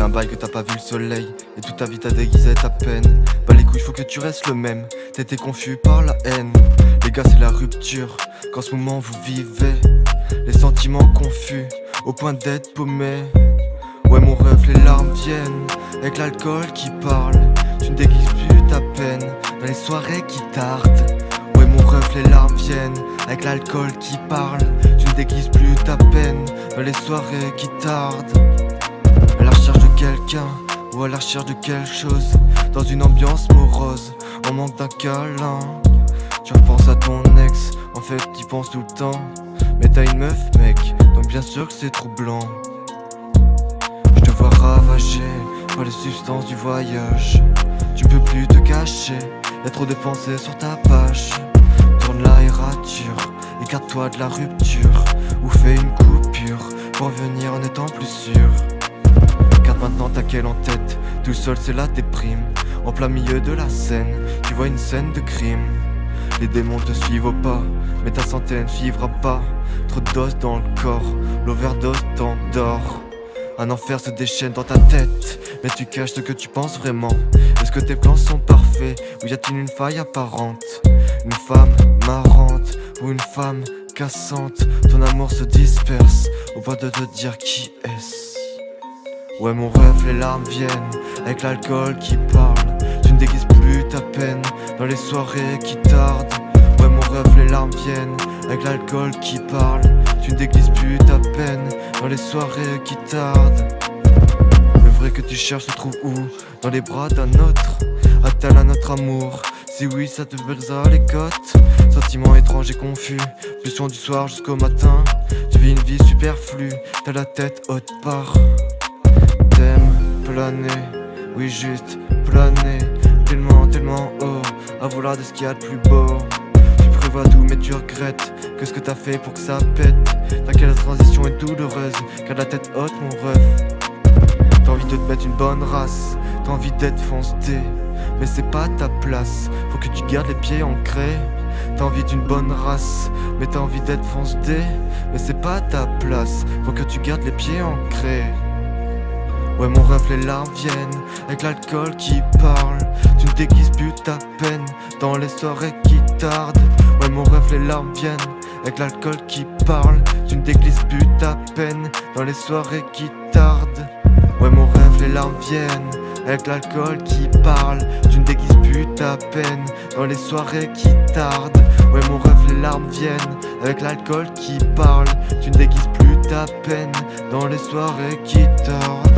fait un bail que t'as pas vu le soleil, et toute ta vie t'as déguisé ta peine. Bah les couilles, faut que tu restes le même. T'étais confus par la haine. Les gars, c'est la rupture qu'en ce moment vous vivez. Les sentiments confus, au point d'être paumé. Ouais mon rêve, les larmes viennent avec l'alcool qui parle. Tu ne déguises plus ta peine dans les soirées qui tardent. Ouais mon rêve, les larmes viennent avec l'alcool qui parle. Tu ne déguises plus ta peine dans les soirées qui tardent. À la recherche de quelqu'un ou à la recherche de quelque chose, dans une ambiance morose, en manque d'un câlin. Tu repenses à ton ex, en fait t'y penses tout le temps. Mais t'as une meuf mec, donc bien sûr que c'est troublant. Je te vois ravagé par les substances du voyage. Tu peux plus te cacher, y'a trop de pensées sur ta page. Tourne l'aérature, écarte-toi de la rupture, ou fais une coupure pour revenir en étant plus sûr. Car maintenant t'as qu'elle en tête, tout seul c'est la déprime. En plein milieu de la scène, tu vois une scène de crime. Les démons te suivent au pas, mais ta santé ne suivra pas. Trop de doses dans le corps, l'overdose t'endort. Un enfer se déchaîne dans ta tête, mais tu caches ce que tu penses vraiment. Est-ce que tes plans sont parfaits, ou y a-t-il une faille apparente? Une femme marrante, ou une femme cassante? Ton amour se disperse, au point de te dire qui est-ce? Ouais mon rêve, les larmes viennent avec l'alcool qui parle. Tu ne déguises plus ta peine dans les soirées qui tardent. Ouais mon rêve, les larmes viennent avec l'alcool qui parle. Tu ne déguises plus ta peine dans les soirées qui tardent. Le vrai que tu cherches se trouve où? Dans les bras d'un autre? A-t-elle un autre amour? Si oui, ça te brisera les côtes. Sentiments étranges et confus, pulsion du soir jusqu'au matin. Tu vis une vie superflue, t'as la tête haute part. T'aimes planer, oui juste planer. Tellement, tellement haut, à vouloir de ce qu'il y a de plus beau. Tu prévois tout mais tu regrettes que ce que t'as fait pour que ça pète. T'inquiète, la transition est douloureuse, garde la tête haute mon rêve. T'as envie de te mettre une bonne race, t'as envie d'être foncé, mais c'est pas ta place, faut que tu gardes les pieds ancrés. T'as envie d'une bonne race, mais t'as envie d'être foncé, mais c'est pas ta place, faut que tu gardes les pieds ancrés. Ouais mon rêve, les larmes viennent avec l'alcool qui parle. Tu ne déguises plus ta peine dans les soirées qui tardent. Ouais mon rêve, les larmes viennent avec l'alcool qui parle. Tu ne déguises plus ta peine dans les soirées qui tardent. Ouais mon rêve, les larmes viennent avec l'alcool qui parle. Tu ne déguises plus ta peine dans les soirées qui tardent. Ouais mon rêve, les larmes viennent avec l'alcool qui parle. Tu ne déguises plus ta peine dans les soirées qui tardent.